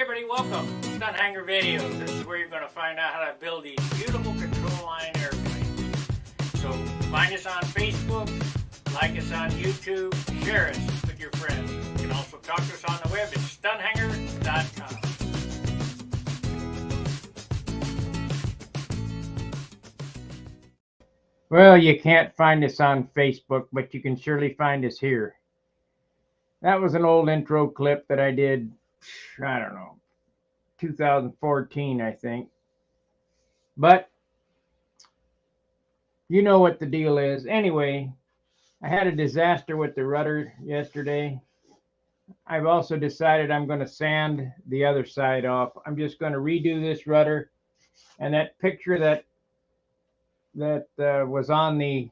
everybody, welcome to Stun Hanger Videos. This is where you're going to find out how to build these beautiful control line airplanes. So find us on Facebook, like us on YouTube, share us with your friends. You can also talk to us on the web at stunhanger.com. Well, you can't find us on Facebook, but you can surely find us here. That was an old intro clip that I did, I don't know, 2014, I think. But you know what the deal is. Anyway, I had a disaster with the rudder yesterday. I've also decided I'm going to sand the other side off. I'm just going to redo this rudder. And that picture that was on the,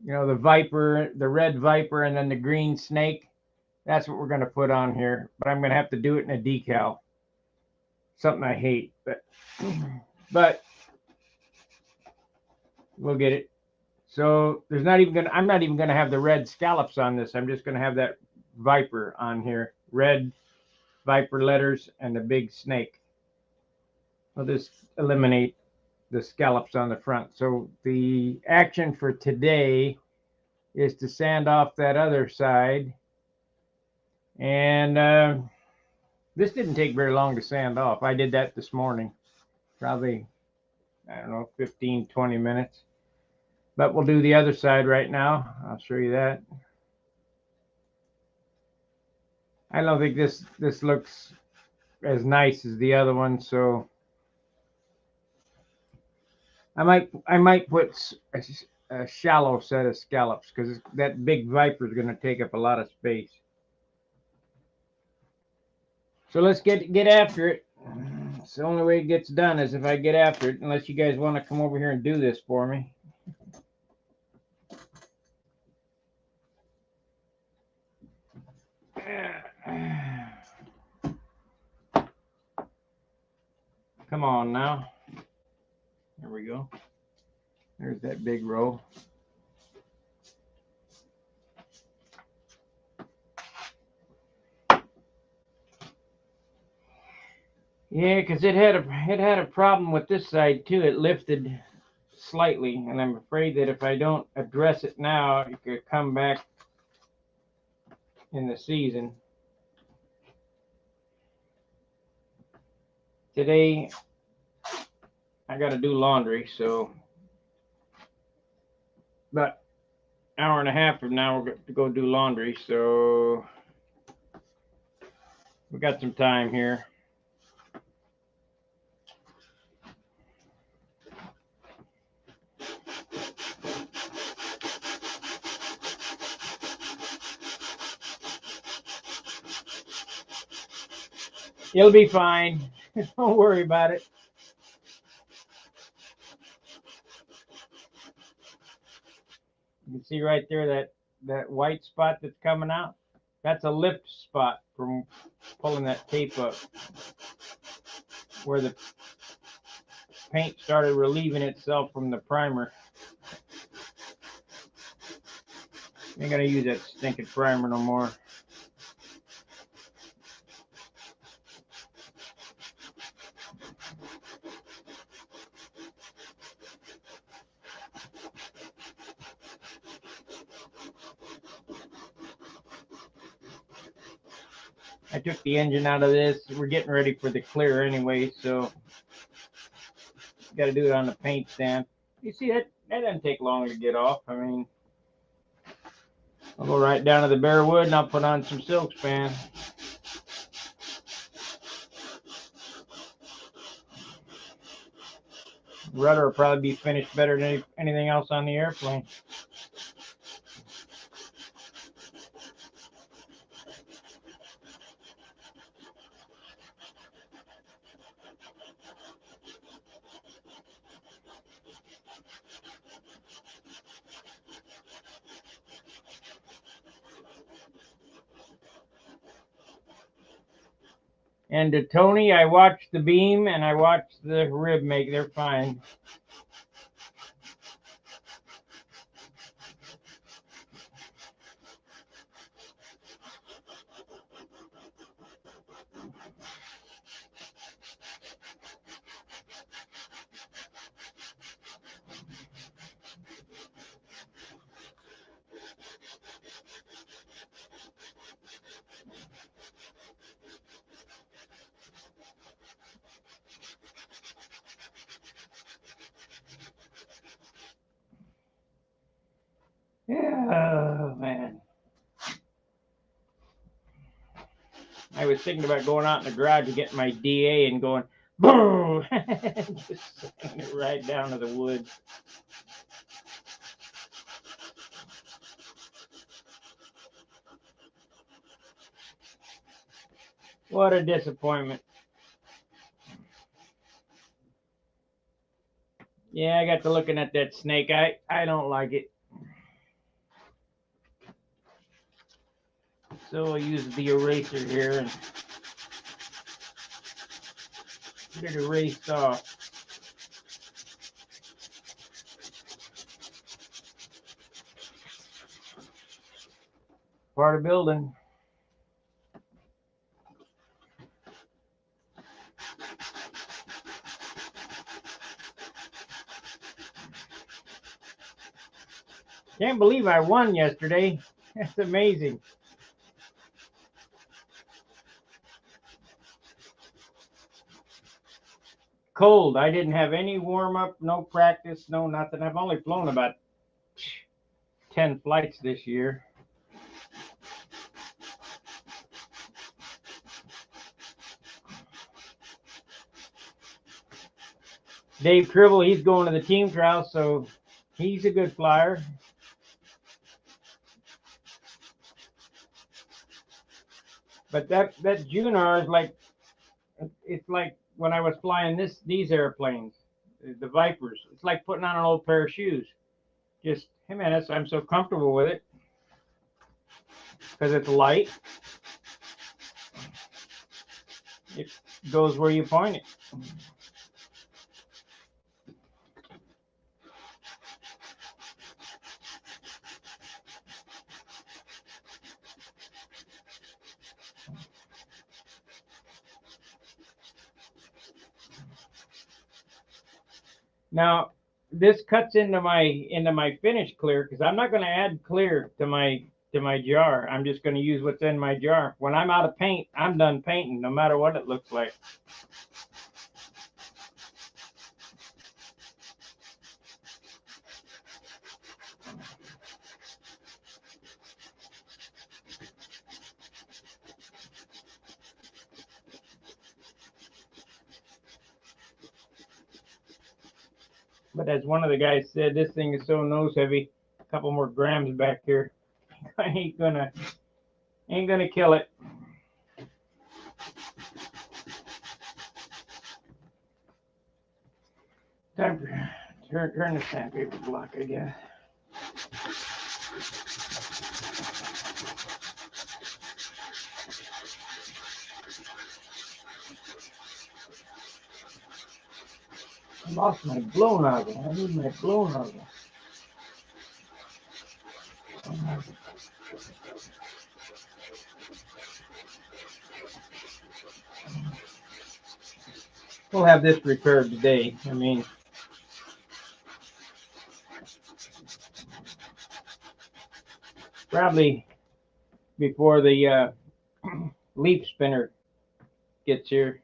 the Viper, the red Viper, and then the green snake, that's what we're going to put on here. But I'm going to have to do it in a decal. Something I hate, but we'll get it. So I'm not even going to have the red scallops on this. I'm just going to have that Viper on here, red Viper letters and the big snake. I'll just eliminate the scallops on the front. So the action for today is to sand off that other side. And this didn't take very long to sand off. I did that this morning, probably, I don't know, 15, 20 minutes. But we'll do the other side right now. I'll show you that. I don't think this looks as nice as the other one, so I might put a shallow set of scallops because that big Viper is going to take up a lot of space. So let's get after it. It's the only way it gets done is if I get after it, unless you guys want to come over here and do this for me. Come on now. There we go. There's that big row. Yeah, because it had a problem with this side too. It lifted slightly, and I'm afraid that if I don't address it now, it could come back in the season. Today, I got to do laundry, so about an hour and a half from now, we're going to go do laundry, so we got some time here. It'll be fine. Don't worry about it. You can see right there that white spot that's coming out. That's a lift spot from pulling that tape up, where the paint started relieving itself from the primer. Ain't gonna use that stinking primer no more. I took the engine out of this. We're getting ready for the clear anyway, so got to do it on the paint stand. You see, that doesn't take long to get off. I mean, I'll go right down to the bare wood and I'll put on some silk span. Rudder will probably be finished better than anything else on the airplane. And to Tony, I watched the beam and I watched the rib make. They're fine. Oh, man. I was thinking about going out in the garage and getting my DA and going, boom! Just sending it right down to the woods. What a disappointment. Yeah, I got to looking at that snake. I don't like it. So I'll use the eraser here and get it erased off. Part of building. Can't believe I won yesterday. That's amazing. Cold. I didn't have any warm up, no practice, no nothing. I've only flown about 10 flights this year. Dave Cribble, he's going to the team trial, so he's a good flyer. But that Junar is like, it's like when I was flying these airplanes, the Vipers. It's like putting on an old pair of shoes. Just, hey man, I'm so comfortable with it because it's light. It goes where you point it. Now, this cuts into my finish clear because I'm not going to add clear to my jar. I'm just going to use what's in my jar. When I'm out of paint, I'm done painting, no matter what it looks like. But as one of the guys said, this thing is so nose heavy. A couple more grams back here, I ain't gonna kill it. Time to turn the sandpaper block, I guess. I lost my blow nozzle. I need my blow nozzle. We'll have this repaired today. I mean, probably before the leaf spinner gets here.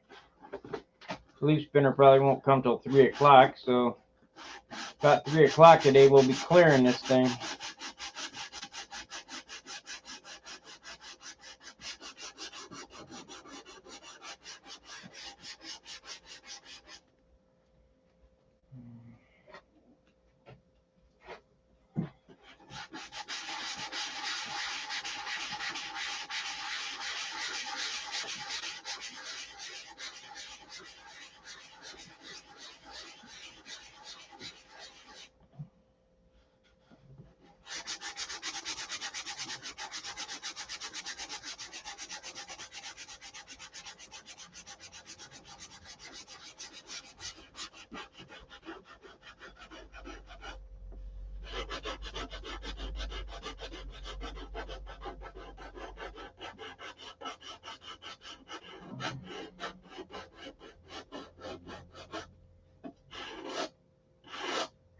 The leaf spinner probably won't come till 3 o'clock, so about 3 o'clock today we'll be clearing this thing.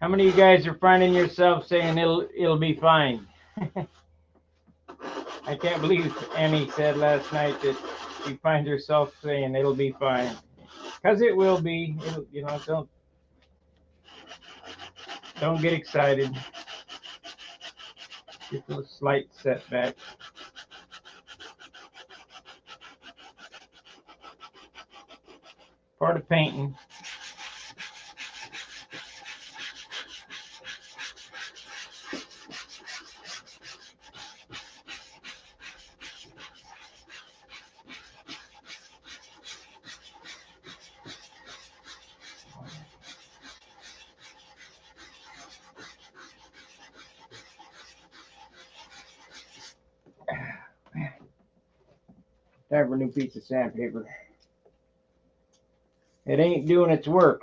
How many of you guys are finding yourself saying it'll be fine? I can't believe Annie said last night that she finds herself saying it'll be fine, because it will be. You know, don't get excited. Just a slight setback. Part of painting. Time for a new piece of sandpaper. It ain't doing its work.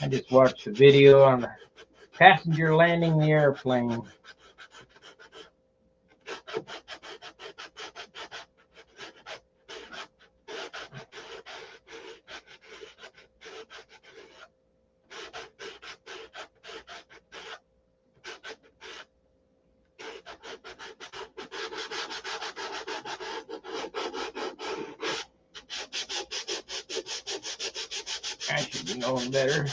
I just watched a video on the passenger landing the airplane. I should be knowing better.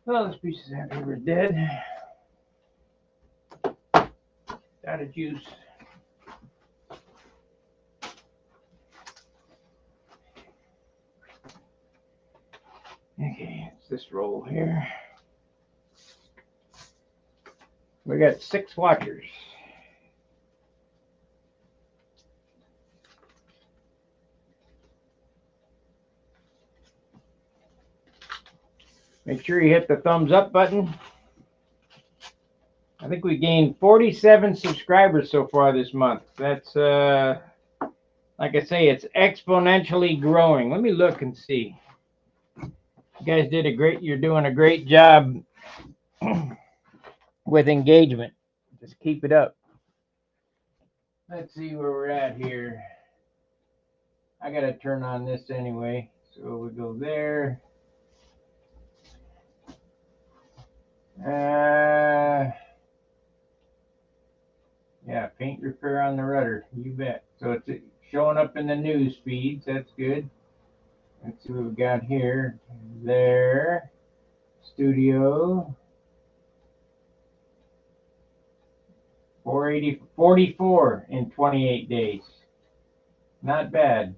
Well, this piece of sandpaper is dead. Out of juice. Okay, it's this roll here. We got 6 watchers. Make sure you hit the thumbs up button. I think we gained 47 subscribers so far this month. That's, like I say, it's exponentially growing. Let me look and see. You guys you're doing a great job with engagement. Just keep it up. Let's see where we're at here. I gotta turn on this anyway. So we go there. Yeah, paint repair on the rudder. You bet. So it's showing up in the news feeds. That's good. Let's see what we got here. There. Studio. 44 in 28 days. Not bad.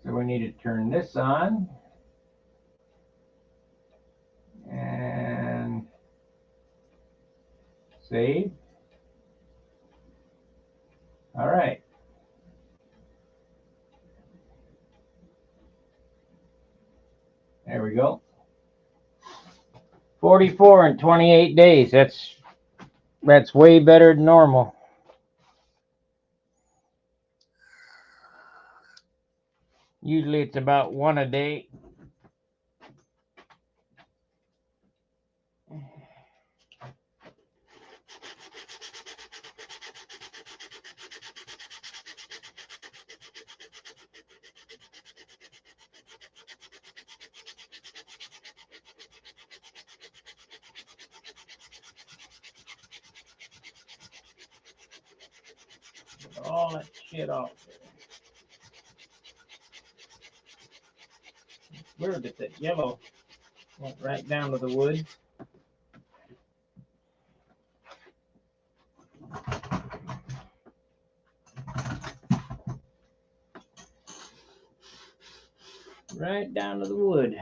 So we need to turn this on. And save. All right. There we go. 44 in 28 days. That's way better than normal. Usually it's about 1 a day. All that shit off there. Where did that yellow went right down to the wood? Right down to the wood.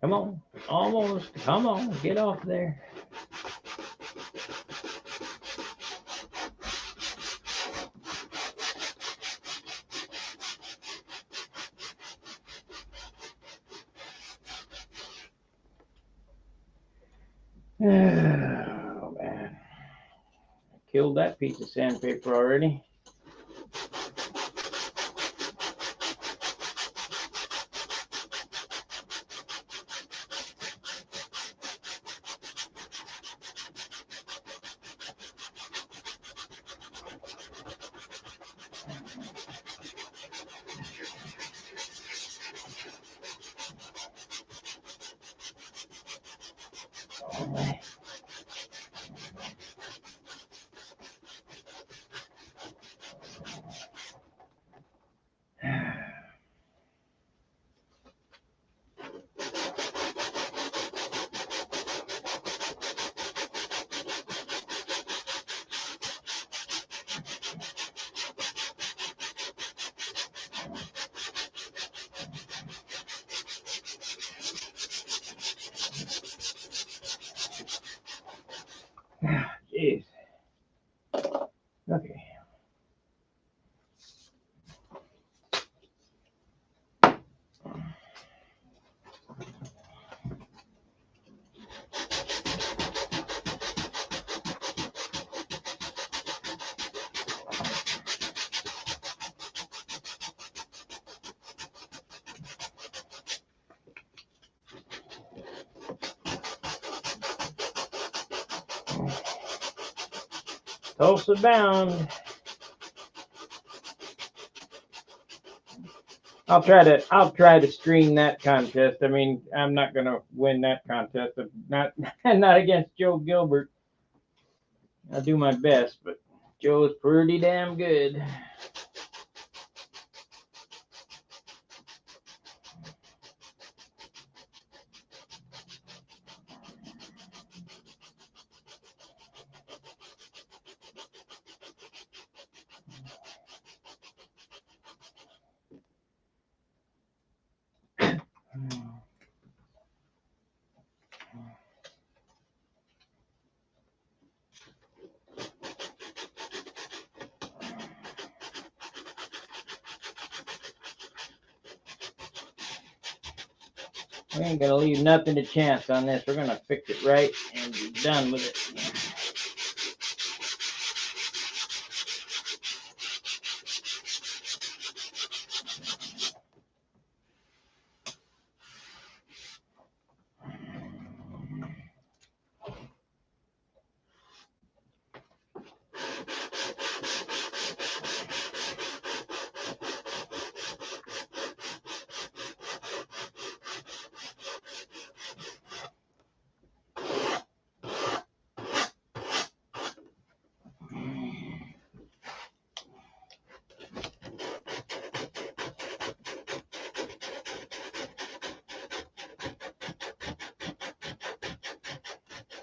Come on, almost. Come on, get off there. Oh man, killed that piece of sandpaper already. Jeez. Okay. Tulsa bound. I'll try to stream that contest. I mean, I'm not gonna win that contest. Not not against Joe Gilbert. I'll do my best, but Joe's pretty damn good. We ain't gonna leave nothing to chance on this. We're gonna fix it right and be done with it.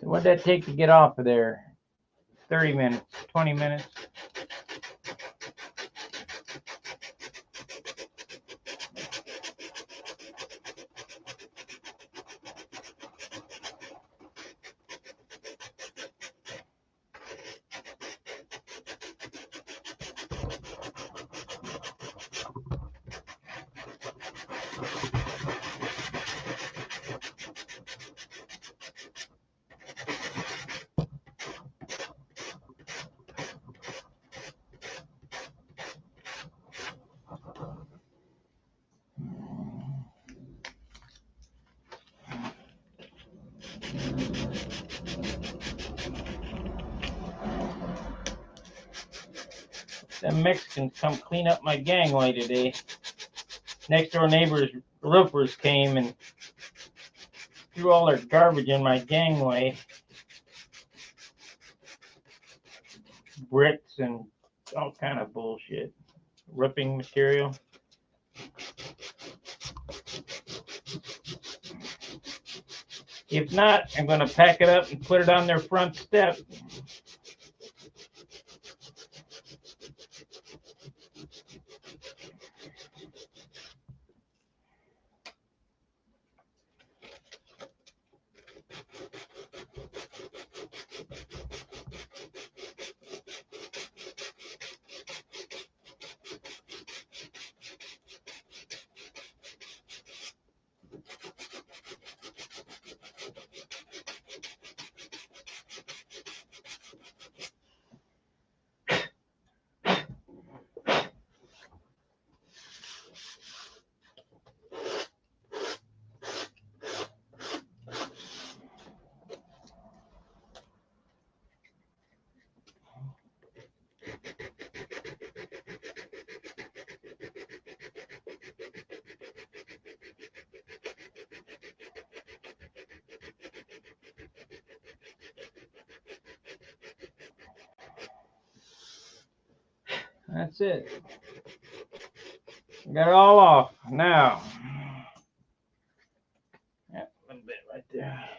So what'd that take to get off of there? 30 minutes, 20 minutes. Them Mexicans come clean up my gangway today. Next door neighbors, roofers came and threw all their garbage in my gangway. Bricks and all kind of bullshit. Roofing material. If not, I'm gonna pack it up and put it on their front step. That's it. Got it all off. Now, yep, a little bit right there.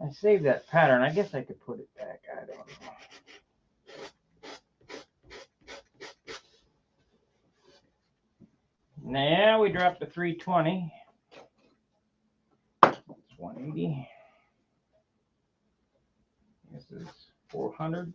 I saved that pattern. I guess I could put it back. I don't know. Now we dropped to 320. It's 180. This is 400.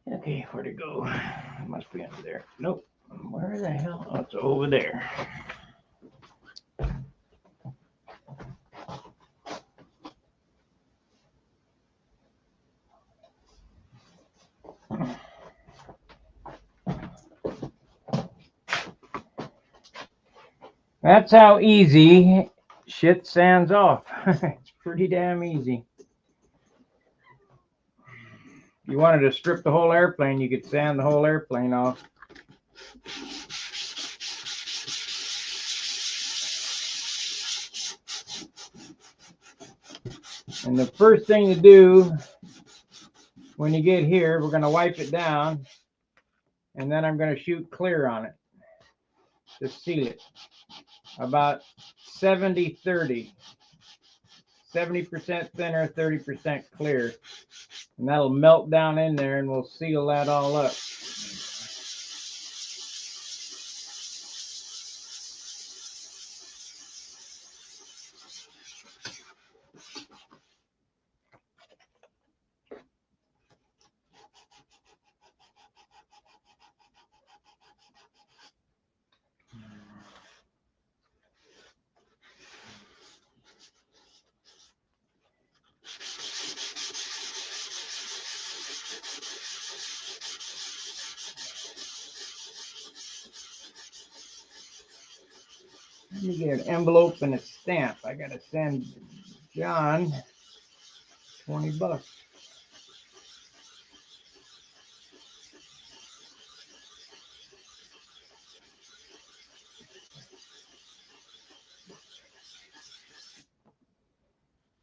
Okay, where'd it go? It must be under there. Nope. Where the hell? Oh, it's over there. That's how easy shit sands off. It's pretty damn easy. If you wanted to strip the whole airplane, you could sand the whole airplane off. And the first thing to do when you get here, we're going to wipe it down, and then I'm going to shoot clear on it to seal it. About 70-30. 70% thinner, 30% clear. And that'll melt down in there, and we'll seal that all up. Let me get an envelope and a stamp. I gotta send John $20.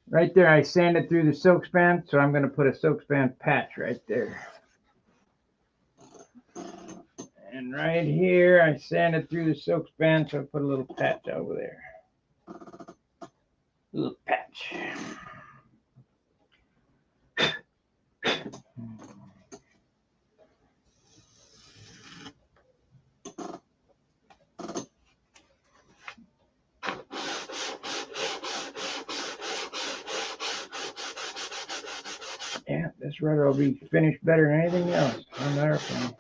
Right there, I sanded through the silk span, so I'm going to put a silk span patch right there. And right here, I sanded through the silk span, so I put a little patch over there. A little patch. Yeah, this rudder will be finished better than anything else on the airplane.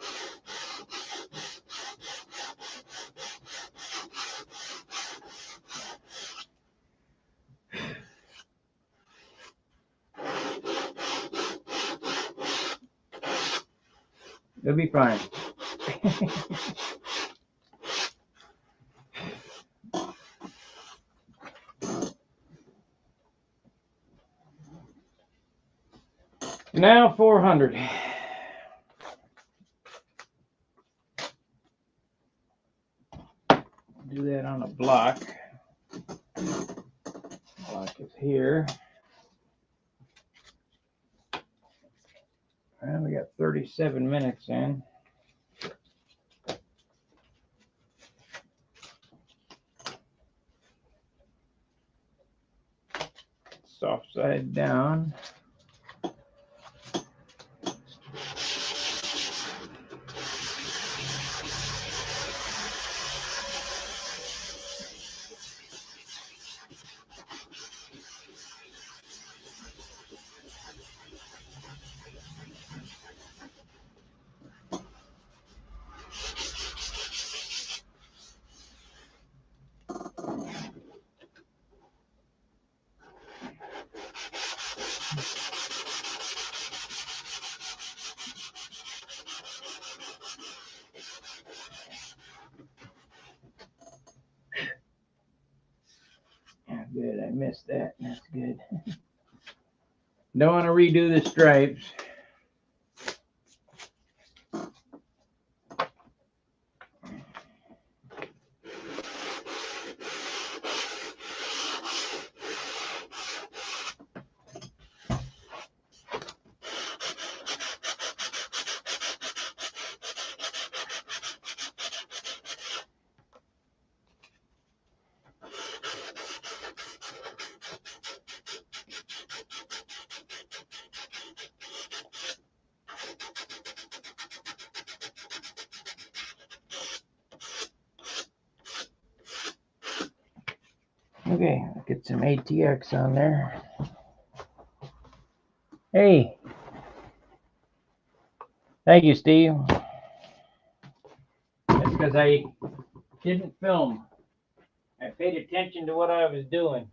It'll be fine. Now 400. Do that on a block. Block is here. And we got 37 minutes in. Soft side down. Good, I missed that. That's good. Don't want to redo the stripes. Okay, let's get some ATX on there. Hey. Thank you, Steve. That's because I didn't film. I paid attention to what I was doing.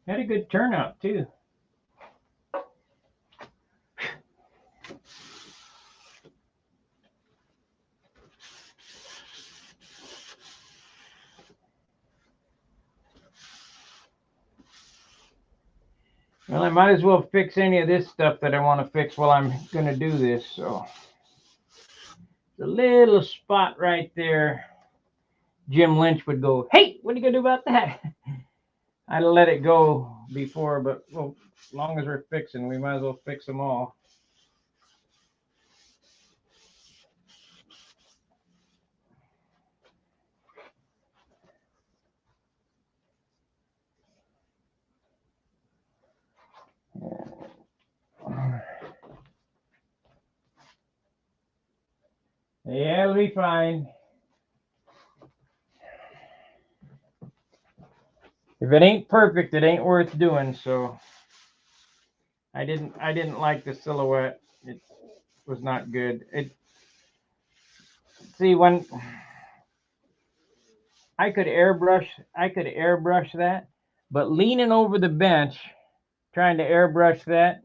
Had a good turnout, too. Well, I might as well fix any of this stuff that I want to fix while I'm going to do this. So, the little spot right there, Jim Lynch would go, "Hey, what are you going to do about that?" I'd let it go before, but well, as long as we're fixing, we might as well fix them all. Yeah, it'll be fine. If it ain't perfect, it ain't worth doing. So I didn't like the silhouette. It was not good. When I could airbrush that, but leaning over the bench trying to airbrush that,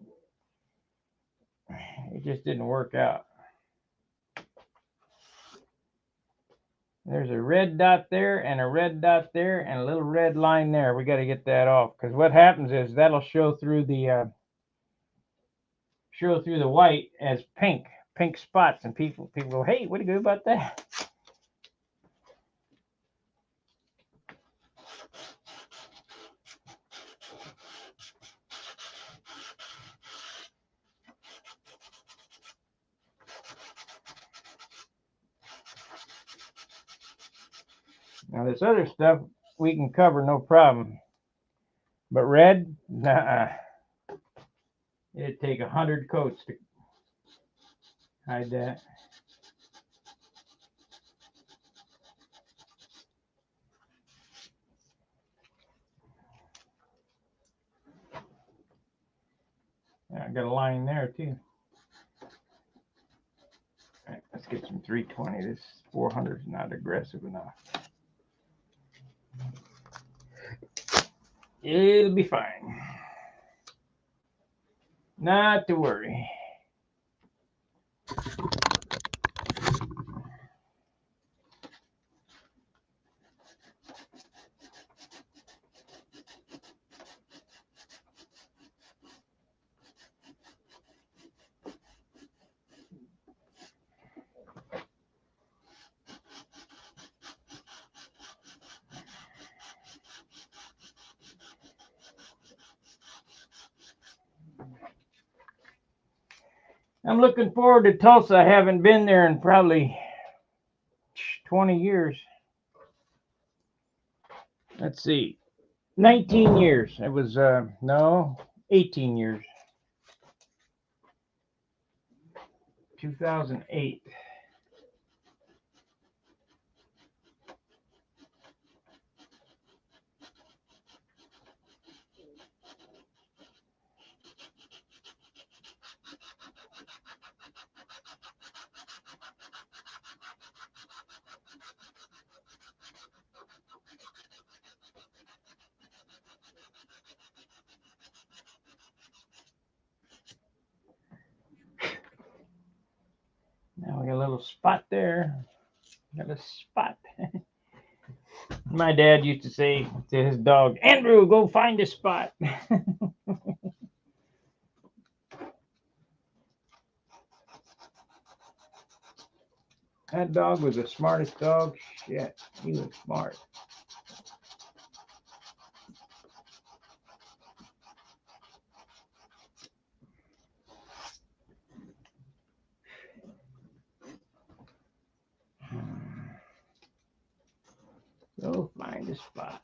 it just didn't work out. There's a red dot there and a red dot there and a little red line there. We got to get that off, because what happens is that'll show through the white as pink spots, and people go, "Hey, what do you do about that?" Now this other stuff we can cover no problem, but red, nah. It'd take 100 coats to hide that. I got a line there too. All right, let's get some 320. This 400 is not aggressive enough. It'll be fine. Not to worry. I'm looking forward to Tulsa. I haven't been there in probably 20 years. Let's see. 19 years. It was, no, 18 years. 2008. Now we got a little spot there. Got a spot. My dad used to say to his dog, Andrew, go find a spot. That dog was the smartest dog. Shit, he was smart. Go find a spot.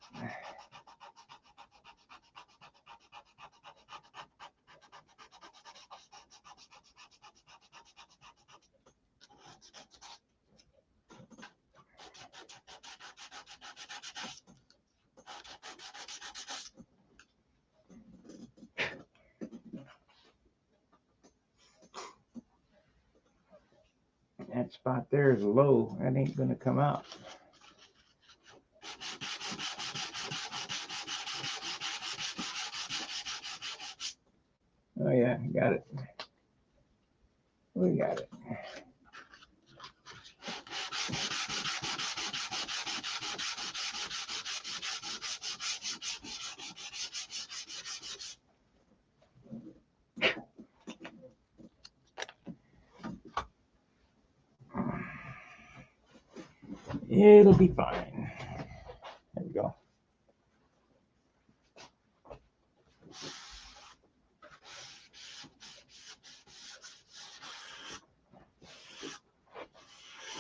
That spot there is low. That ain't gonna come out. Oh yeah, got it. We got it. It'll be fine. There we go.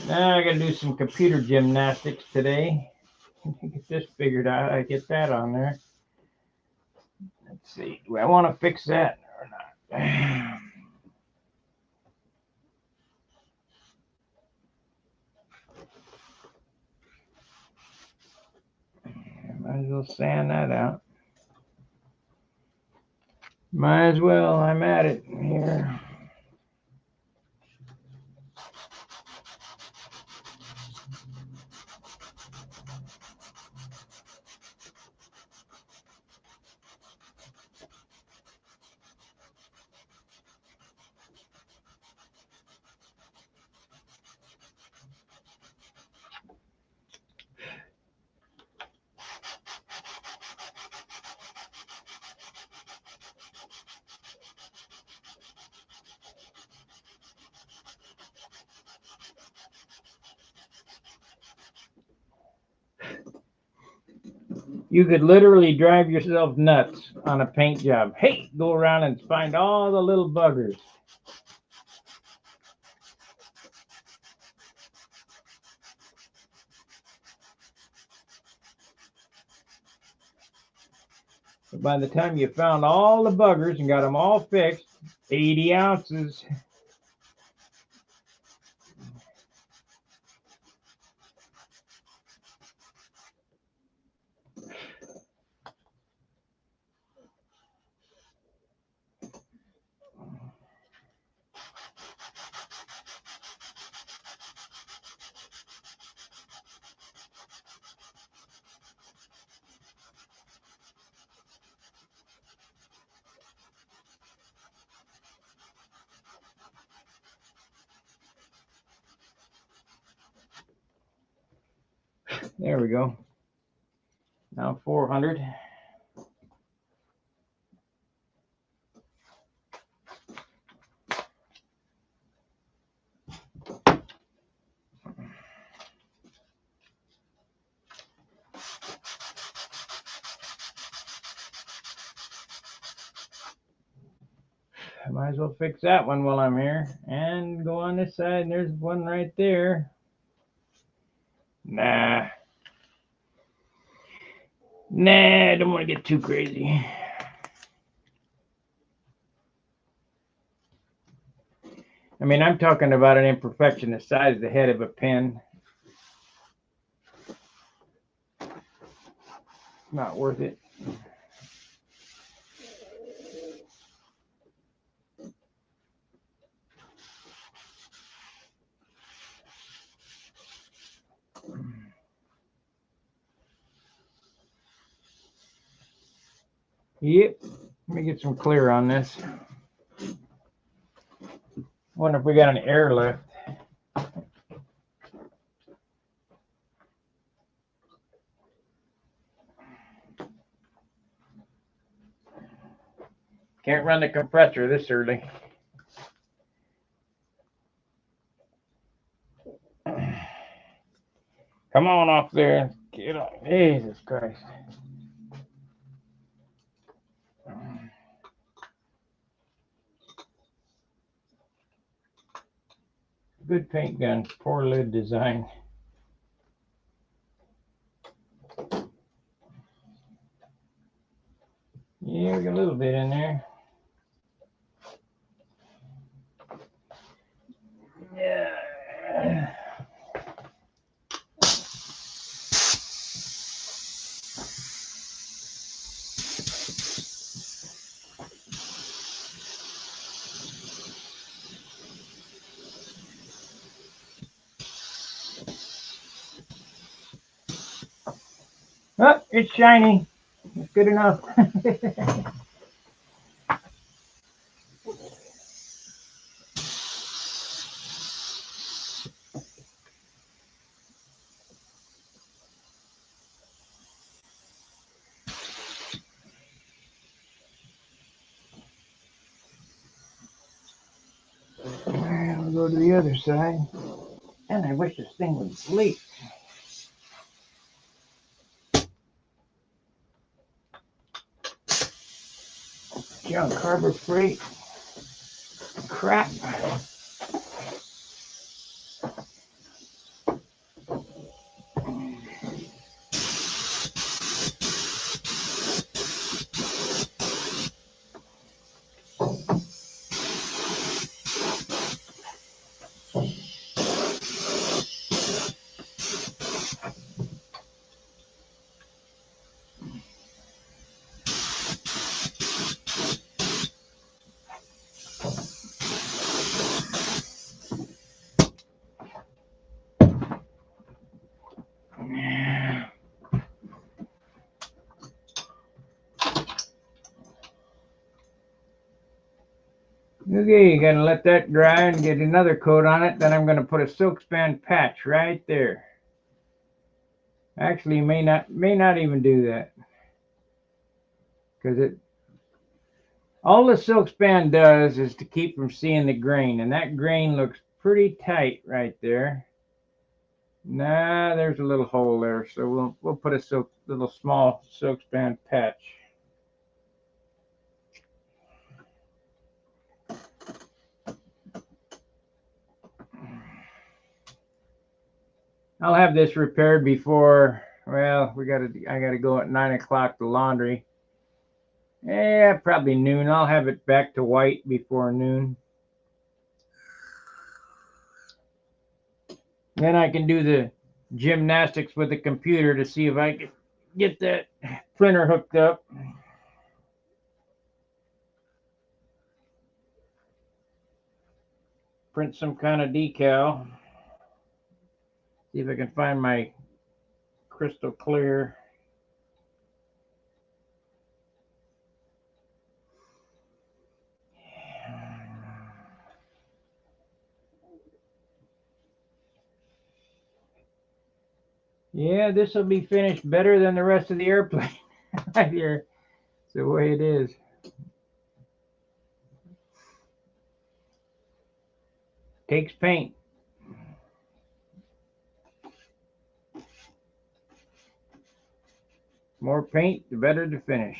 Now I gotta do some computer gymnastics today. Get this figured out. I get that on there. Let's see. Do I want to fix that or not? Might as well sand that out. Might as well. I'm at it here. You could literally drive yourself nuts on a paint job. Hey, go around and find all the little buggers. But by the time you found all the buggers and got them all fixed, 80 ounces. There we go. Now 400. I might as well fix that one while I'm here and go on this side. And there's one right there. Nah, I don't want to get too crazy. I mean, I'm talking about an imperfection the size of the head of a pin. Not worth it. Yep. Let me get some clear on this. Wonder if we got an airlift. Can't run the compressor this early. Come on off there. Get off. Jesus Christ. Good paint gun. Poor lid design. Yeah, we got a little bit in there. Yeah. Oh, it's shiny. It's good enough. We'll go to the other side. And I wish this thing would sleep. Junk Harbor Freight. Crap. Okay, you gotta let that dry and get another coat on it. Then I'm gonna put a silk span patch right there. Actually, may not even do that, because all the silk span does is to keep from seeing the grain, and that grain looks pretty tight right there. Nah, there's a little hole there, so we'll put a little small silk span patch. I'll have this repaired before. Well, I gotta go at 9 o'clock to laundry. Yeah, probably noon. I'll have it back to white before noon. Then I can do the gymnastics with the computer to see if I can get that printer hooked up. Print some kind of decal. See if I can find my crystal clear. Yeah, this will be finished better than the rest of the airplane. Right here. It's the way it is. Takes paint. More paint, the better the finish.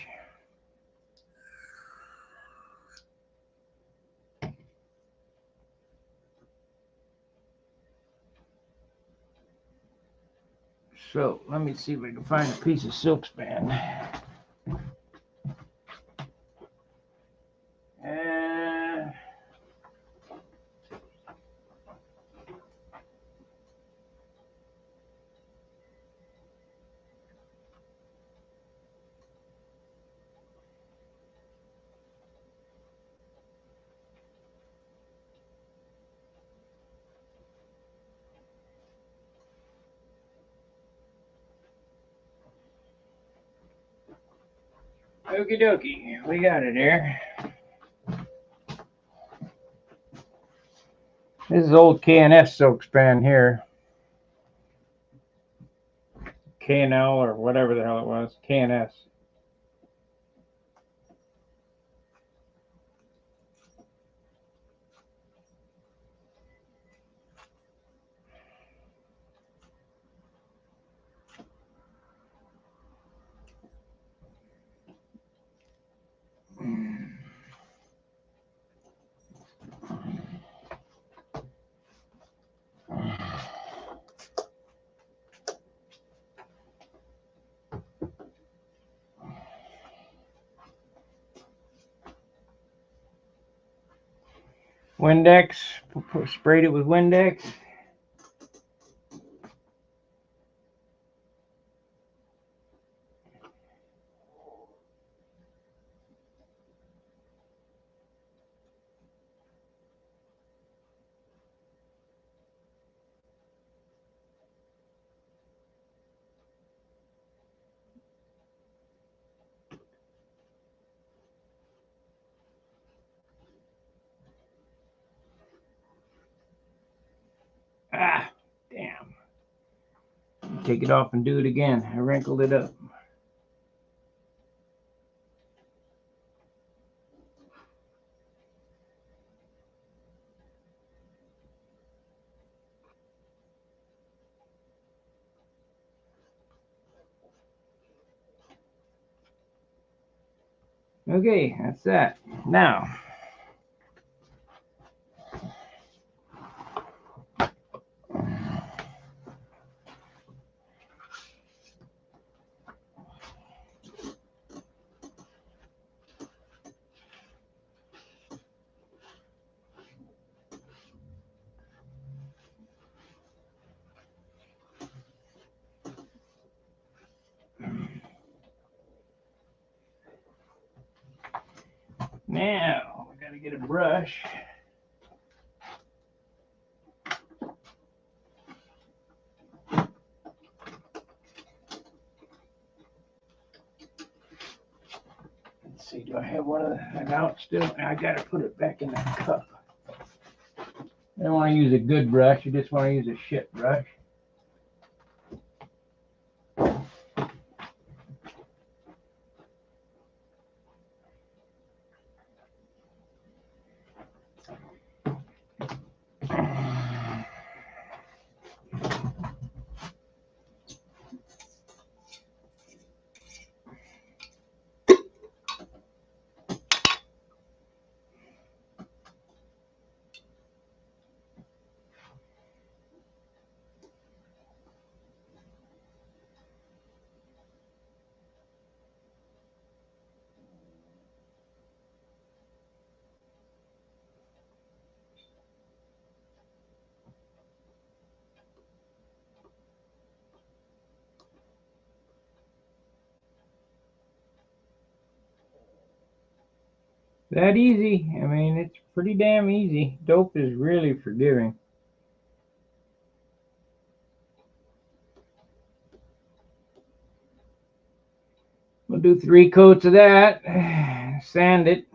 So let me see if I can find a piece of silk span. Okie dokie, we got it here. This is old K&S silk span here. K&L or whatever the hell it was. K&S. Windex. Sprayed it with Windex. Ah, damn. Take it off and do it again. I wrinkled it up. Okay, that's that. Now, we gotta get a brush. Let's see, do I have one of that out still? I gotta put it back in that cup. I don't want to use a good brush, you just want to use a shit brush. That easy. I mean, it's pretty damn easy. Dope is really forgiving. We'll do 3 coats of that. Sand it.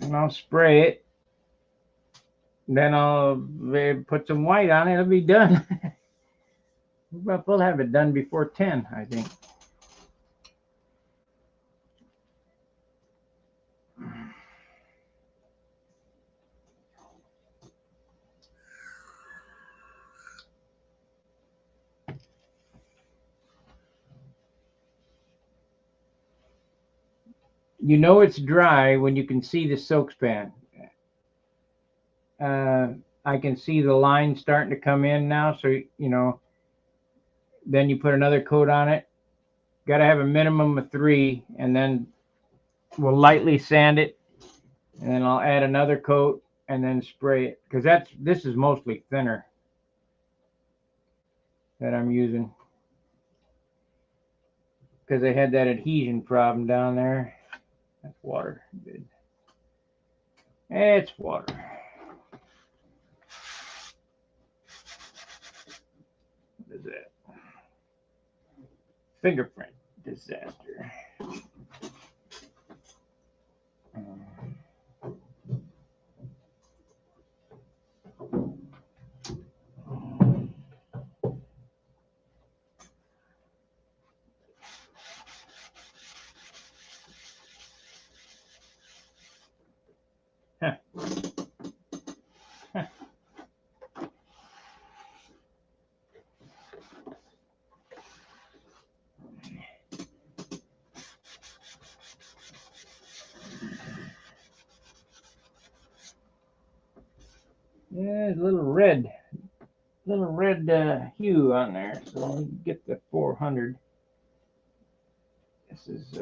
and I'll spray it. Then I'll put some white on it. It'll be done. We'll have it done before 10, I think. You know it's dry when you can see the soak span. I can see the line starting to come in now, so you know. Then you put another coat on it. Got to have a minimum of 3, and then we'll lightly sand it, and then I'll add another coat and then spray it, because this is mostly thinner that I'm using, because I had that adhesion problem down there. That's water. Good. It's water. What is that? Fingerprint disaster. Huh. Huh. Yeah, there's a little red hue on there, so I'll get the 400. This is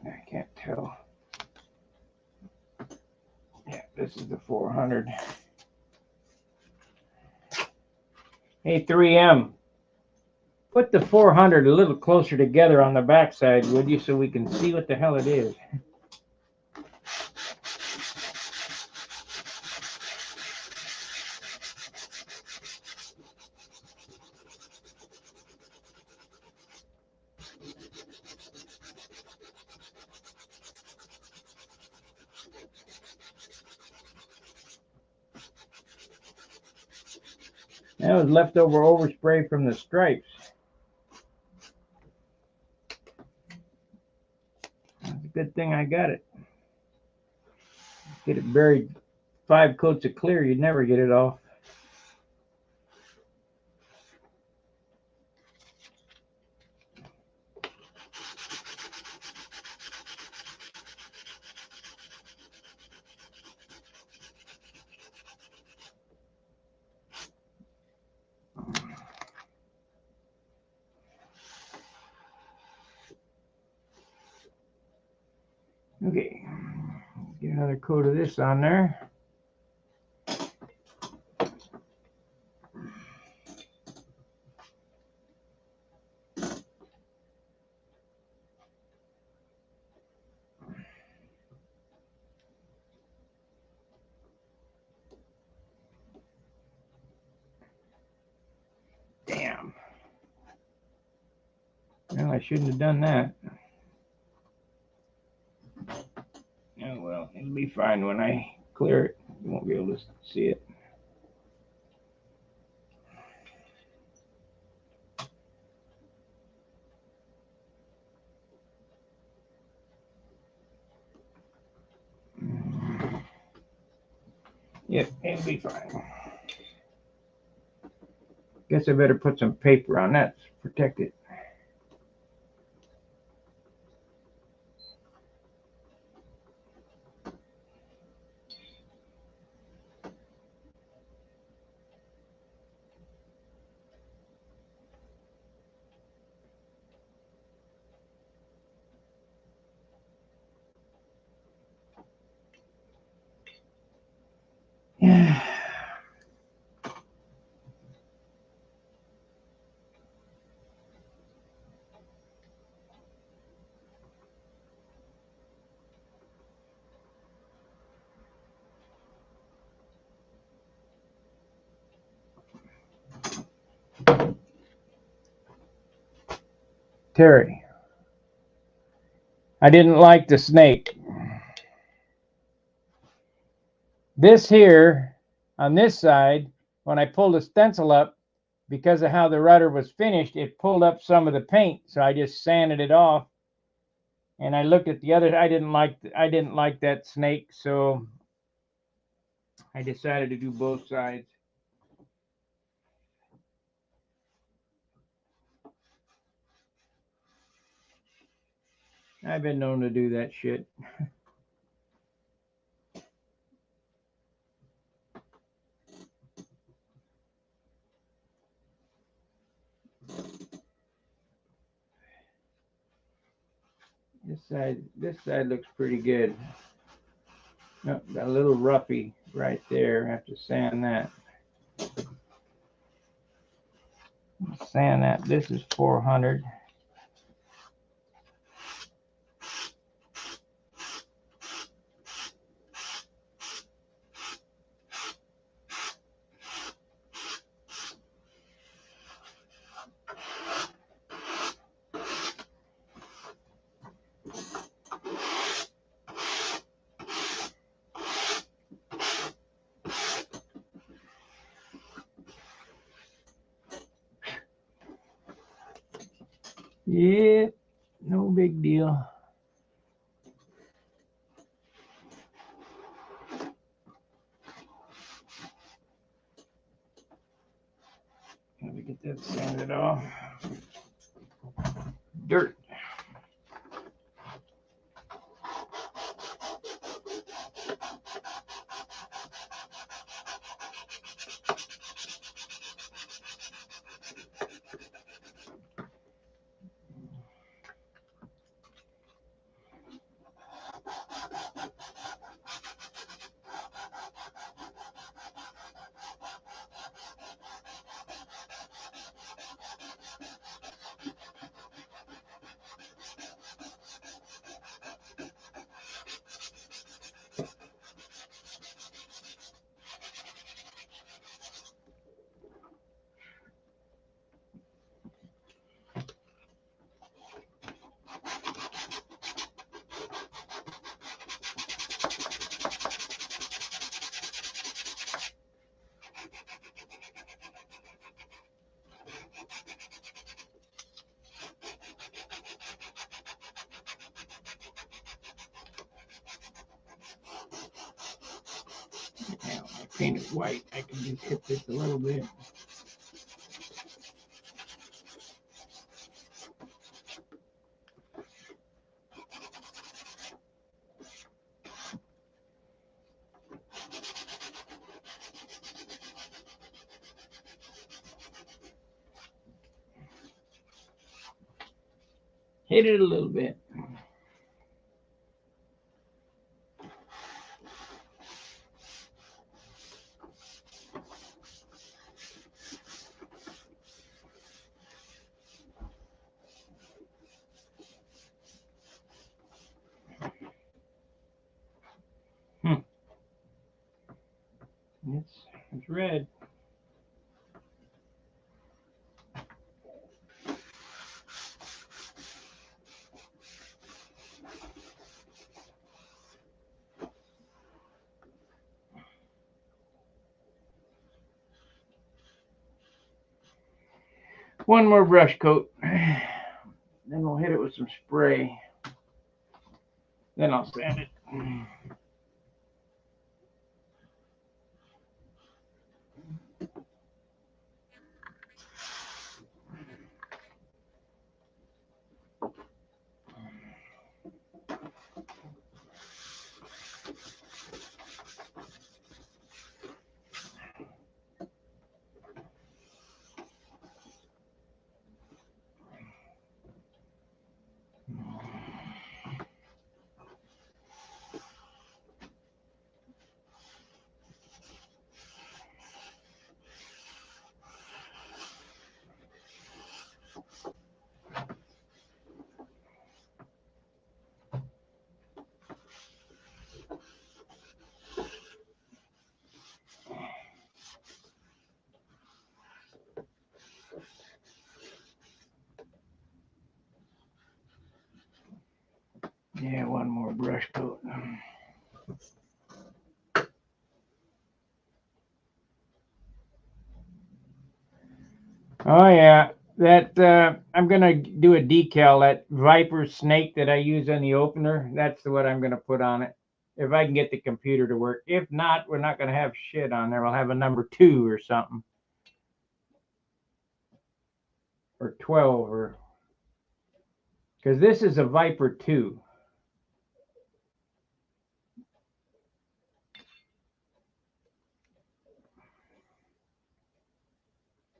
I can't tell. Yeah, this is the 400. Hey, 3M, put the 400 a little closer together on the backside, would you, so we can see what the hell it is. That was leftover overspray from the stripes. It's a good thing I got it. Get it buried 5 coats of clear, you'd never get it off. Okay, get another coat of this on there. Damn. Well, I shouldn't have done that. Oh well, it'll be fine when I clear it. You won't be able to see it. Yep, it'll be fine. Guess I better put some paper on that to protect it. Yeah. Terry, I didn't like the snake. This here, on this side, when I pulled the stencil up, because of how the rudder was finished, it pulled up some of the paint, so I just sanded it off. And I looked at the other. I didn't like that snake, so I decided to do both sides. I've been known to do that shit. This side looks pretty good. No, got a little roughy right there. I have to sand that. Sand that. This is 400. Yeah, no big deal. Let me get that sanded off. Dirt. Now, I paint it white. I can just hit this a little bit. Hit it a little bit. It's red. One more brush coat. Then we'll hit it with some spray. Then I'll sand it. Yeah, one more brush coat. Oh yeah, that I'm gonna do a decal. That Viper snake that I use on the opener, that's what I'm gonna put on it. If I can get the computer to work. If not, we're not gonna have shit on there. We'll have a number 2 or something, or 12, or because this is a Viper 2.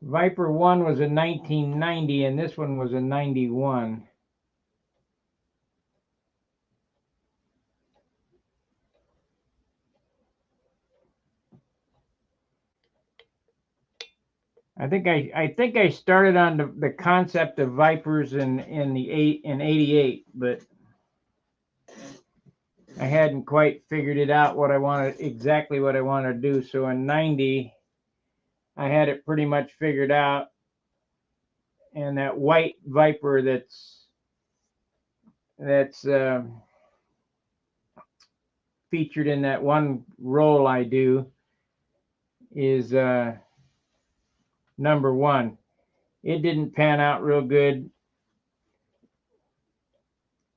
Viper 1 was a 1990, and this one was a 91. I think I started on the concept of Vipers in '88, but I hadn't quite figured it out exactly what I wanted to do. So in '90, I had it pretty much figured out, and that white Viper that's featured in that one roll I do is number 1. It didn't pan out real good,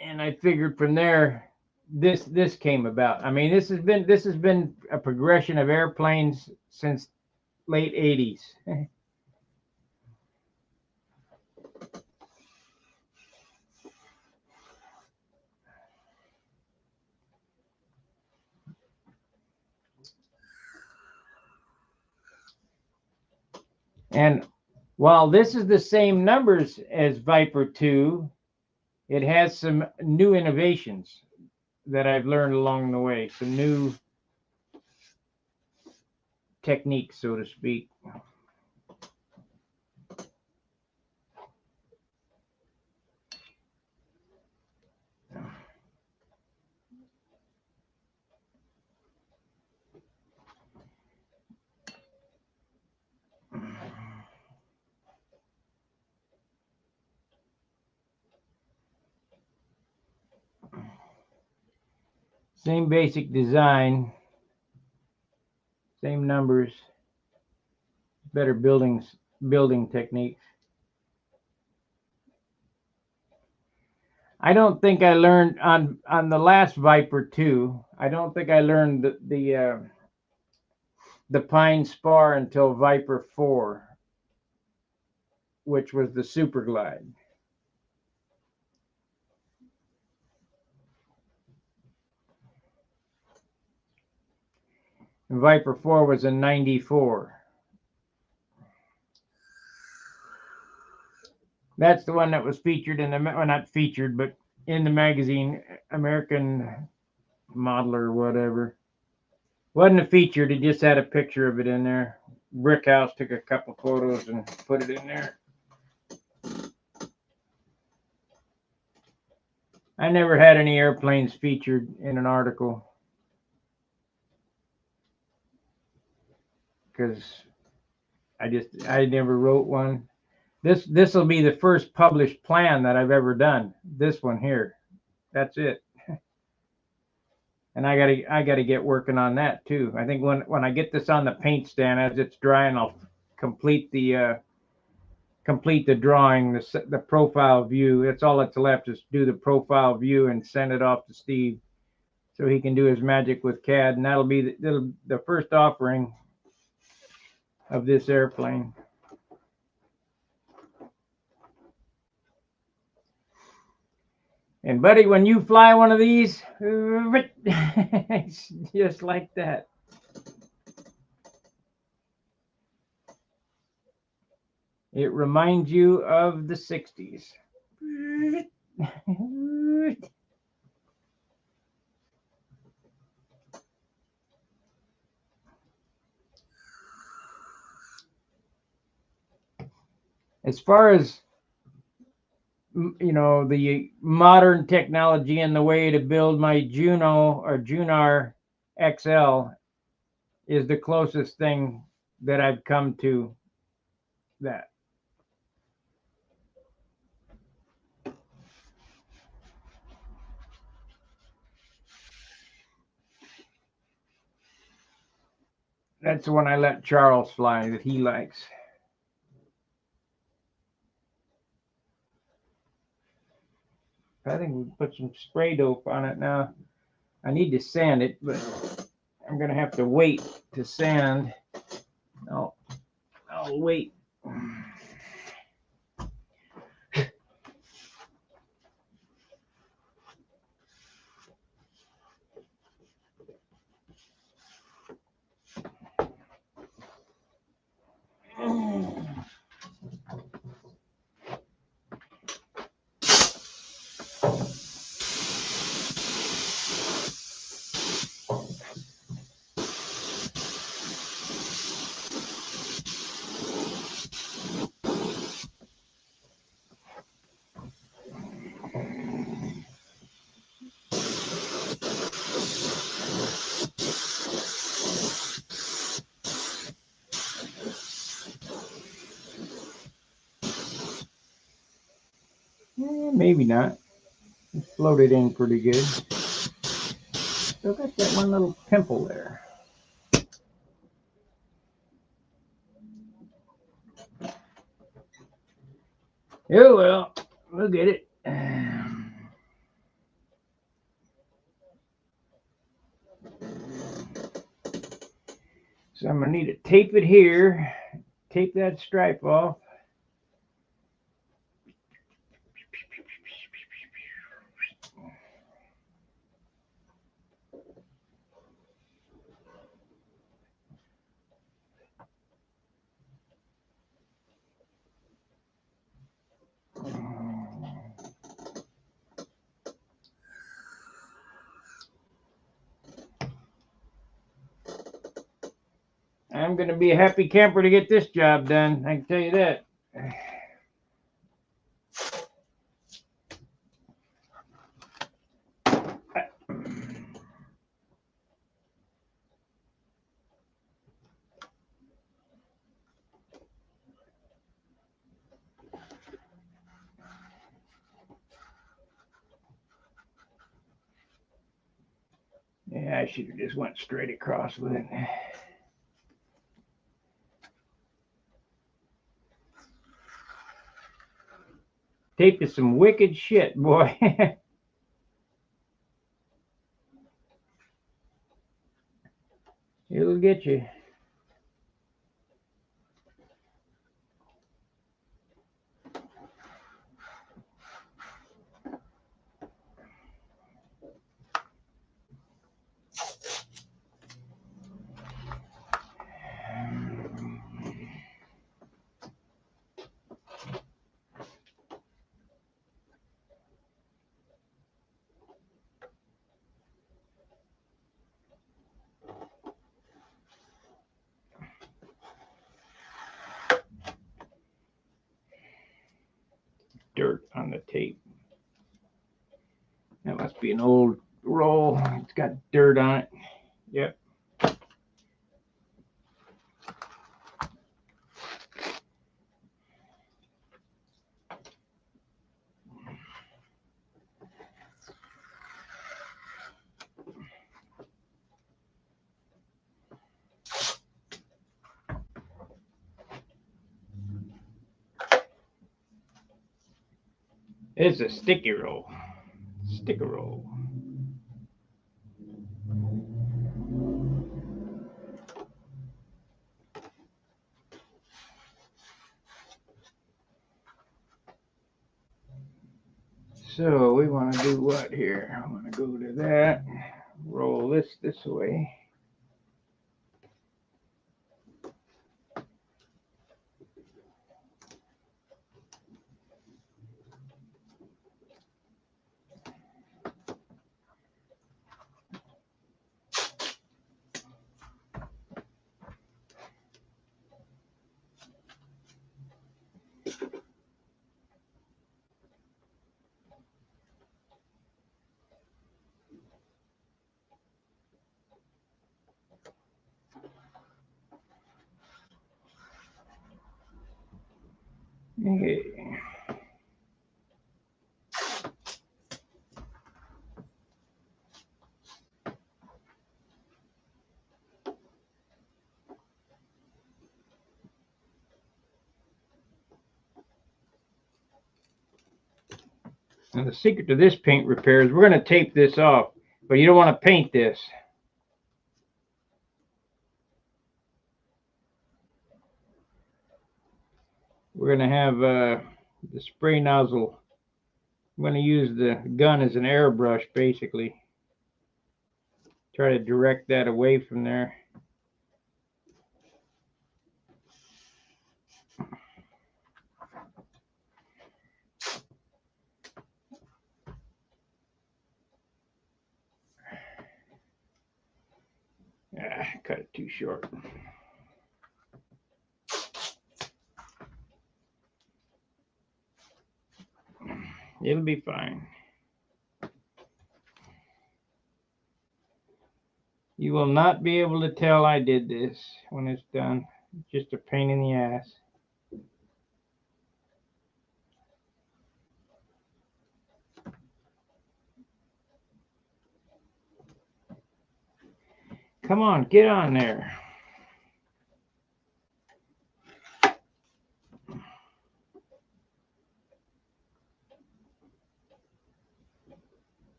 and I figured from there this came about. I mean, this has been a progression of airplanes since late '80s. And while this is the same numbers as Viper 2, it has some new innovations that I've learned along the way, some new techniques, so to speak. Same basic design, same numbers, better building techniques. I don't think I learned on the last Viper 2. I don't think I learned the pine spar until Viper 4, which was the Super Glide. And Viper 4 was a 94. That's the one that was featured in well, not featured, but in the magazine American Modeler or whatever. Wasn't a featured, it just had a picture of it in there. Brickhouse took a couple photos and put it in there. I never had any airplanes featured in an article because I never wrote one. This will be the first published plan that I've ever done. This one here. That's it. And I gotta get working on that too. I think when I get this on the paint stand as it's drying, I'll complete the drawing, the profile view. That's all that's left is do the profile view and send it off to Steve so he can do his magic with CAD, and that'll be the first offering of this airplane. And buddy, when you fly one of these, it's just like that. It reminds you of the 60s. As far as the modern technology and the way to build my Juno or Junar XL is the closest thing that I've come to that. That's the one I let Charles fly that he likes. I think we put some spray dope on it now. I need to sand it, but I'm gonna have to wait to sand. I'll wait. Maybe not. It's floated in pretty good. Still got that one little pimple there. Oh well, we'll get it. So I'm gonna need to tape it here, tape that stripe off. I'm gonna be a happy camper to get this job done. I can tell you that. Yeah, I should have just went straight across with it. Tape is some wicked shit, boy. It'll get you. Dirt on the tape. That must be an old roll. It's got dirt on it. Yep. It's a sticky roll. Sticker roll. So we want to do what here? I want to go to that. Roll this way. Okay. And the secret to this paint repair is we're going to tape this off, but you don't want to paint this. We're going to have the spray nozzle. I'm going to use the gun as an airbrush, basically. Try to direct that away from there. Cut it too short. It'll be fine. You will not be able to tell I did this when it's done. It's just a pain in the ass. Come on, get on there.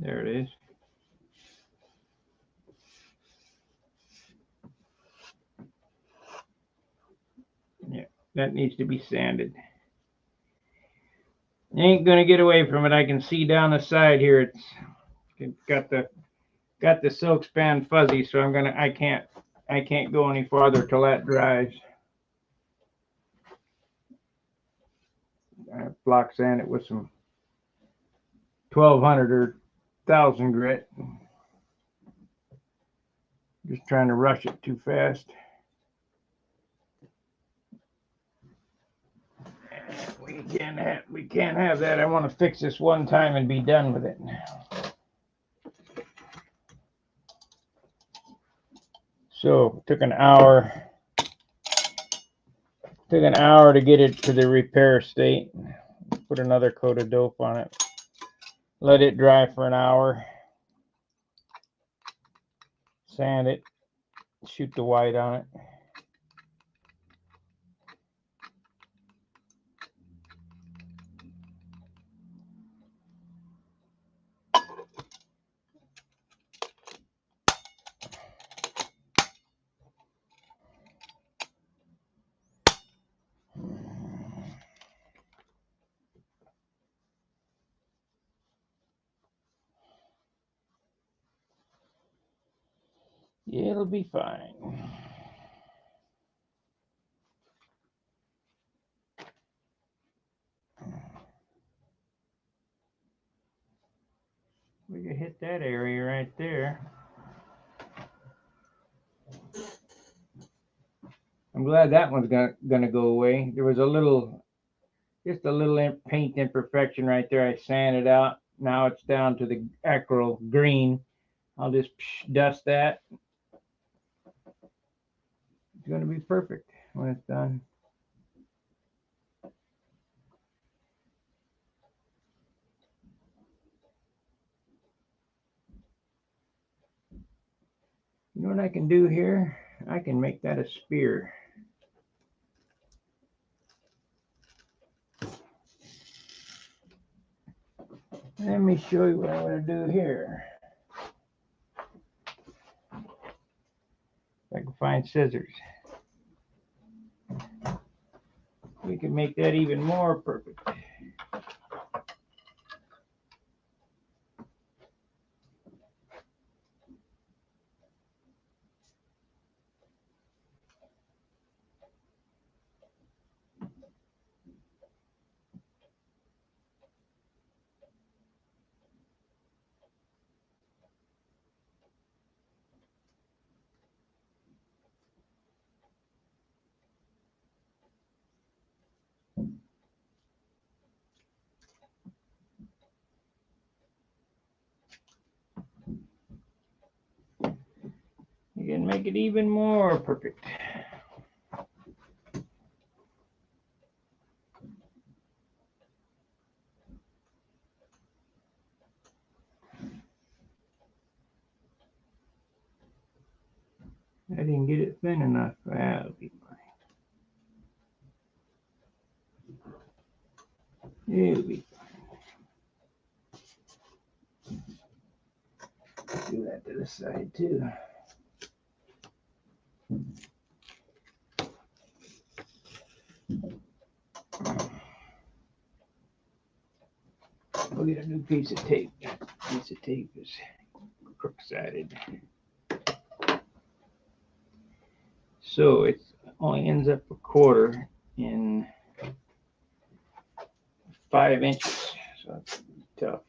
There it is. Yeah, that needs to be sanded. You ain't gonna get away from it. I can see down the side here. It's got the silk span fuzzy, so I can't go any farther till that dries. I block sand it with some 1200 or 1000 grit. Just trying to rush it too fast. We can't have that. I want to fix this one time and be done with it. So took an hour. Took an hour to get it to the repair state. Put another coat of dope on it. Let it dry for an hour. Sand it. Shoot the white on it. It'll be fine. We can hit that area right there. I'm glad that one's gonna go away. There was just a little paint imperfection right there. I sanded out. Now it's down to the actual green. I'll just dust that. It's gonna be perfect when it's done. You know what I can do here? I can make that a spear. Let me show you what I'm going to do here. If I can find scissors. We can make that even more perfect. You can make it even more perfect. I didn't get it thin enough. That'll be fine. It'll be fine. Do that to this side too. We'll get a new piece of tape. That piece of tape is crook-sided. So it only ends up a quarter in 5 inches. So that's tough.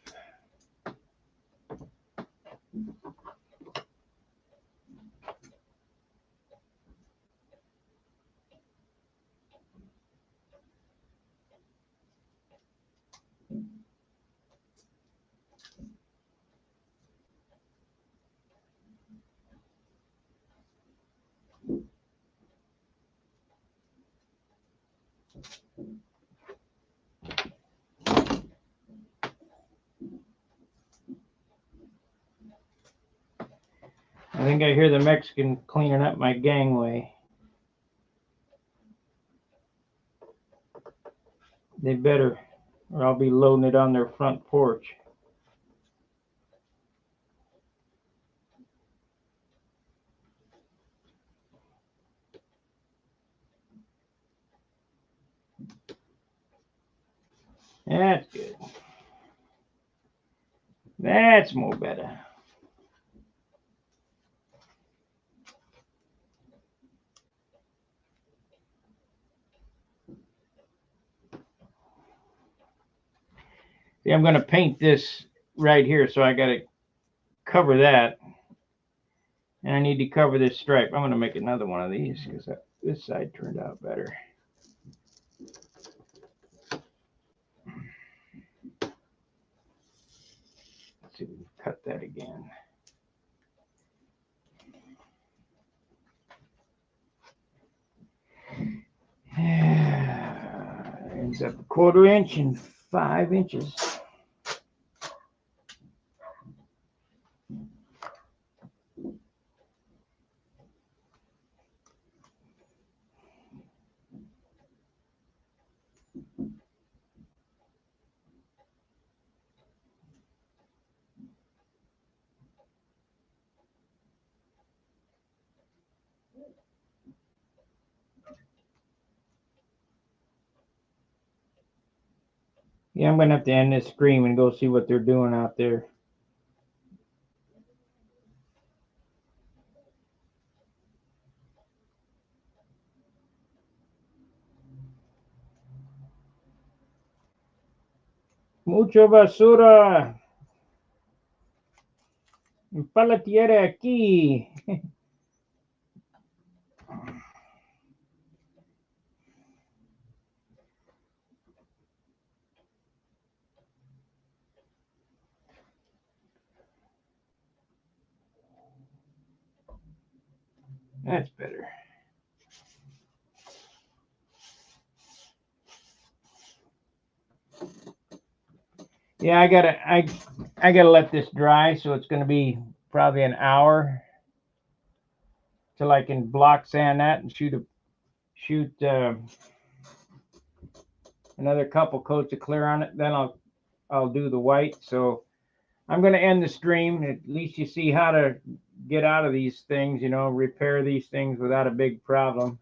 I think I hear the Mexican cleaning up my gangway. They better, or I'll be loading it on their front porch. That's good. That's more better. See, I'm going to paint this right here, so I got to cover that. And I need to cover this stripe. I'm going to make another one of these because this side turned out better. Let's see if we can cut that again. Ends up a 1/4 inch and 5 inches. Yeah, I'm going to have to end this stream and go see what they're doing out there. Mucho basura. Para tierra aquí. That's better. Yeah, I gotta let this dry, so it's gonna be probably an hour till I can block sand that and shoot another couple coats of clear on it. Then I'll do the white. So I'm gonna end the stream. At least you see how to get out of these things, repair these things without a big problem.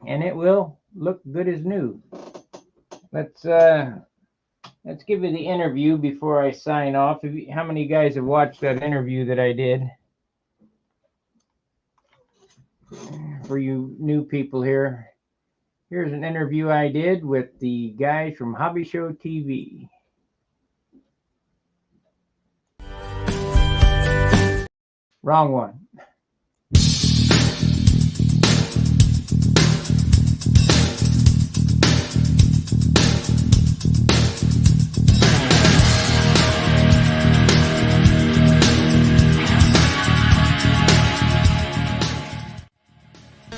And it will look good as new. Let's give you the interview before I sign off. How many of you guys have watched that interview that I did? For you new people here, here's an interview I did with the guys from Hobby Show TV. Wrong one.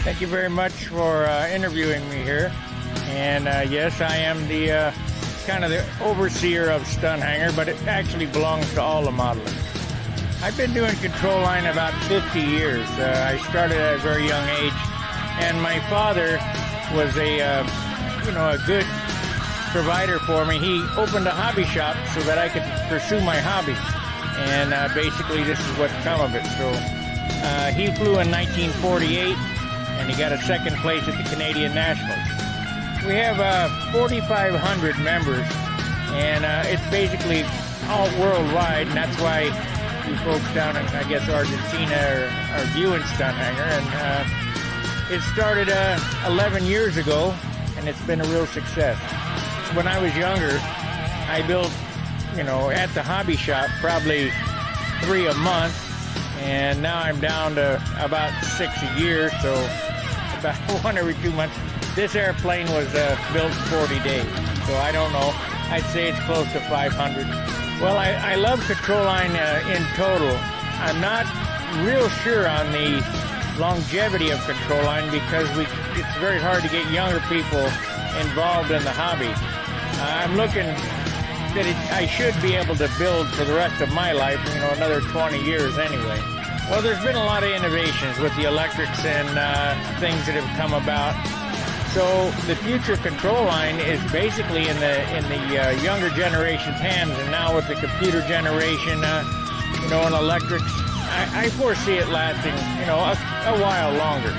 Thank you very much for interviewing me here. And yes, I am the kind of the overseer of Stun Hanger, but it actually belongs to all the modelers. I've been doing control line about 50 years. I started at a very young age, and my father was a good provider for me. He opened a hobby shop so that I could pursue my hobby. And basically this is what's come of it. So he flew in 1948 and he got a second place at the Canadian Nationals. We have 4,500 members, and it's basically all worldwide, and that's why you folks down in, I guess, Argentina are viewing Stunt Hanger. And it started 11 years ago, and it's been a real success. When I was younger, I built, at the hobby shop, probably 3 a month, and now I'm down to about 6 a year, so about 1 every 2 months. This airplane was built 40 days, so I don't know. I'd say it's close to 500. Well, I love Control Line in total. I'm not real sure on the longevity of Control Line because it's very hard to get younger people involved in the hobby. I'm looking that I should be able to build for the rest of my life, another 20 years anyway. Well, there's been a lot of innovations with the electrics and things that have come about. So the future Control Line is basically in the younger generation's hands, and now with the computer generation, and electrics, I foresee it lasting, a while longer.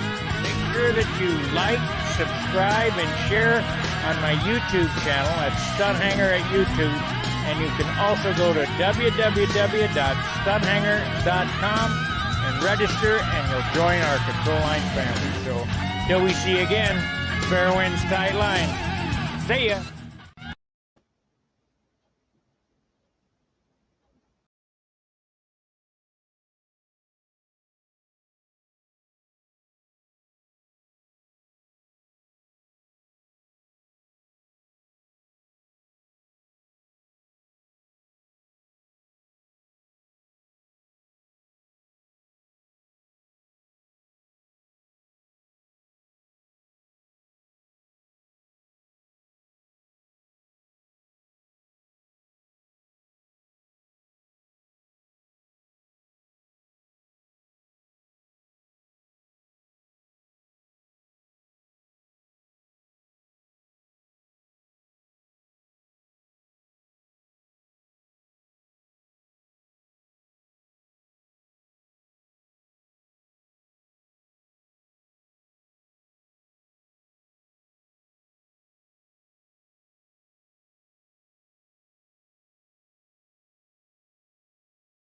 Make sure that you like, subscribe, and share on my YouTube channel at Stunt Hanger at YouTube, and you can also go to www.stunthanger.com and register, and you'll join our Control Line family. So till we see you again. Fair winds, tight line. See ya.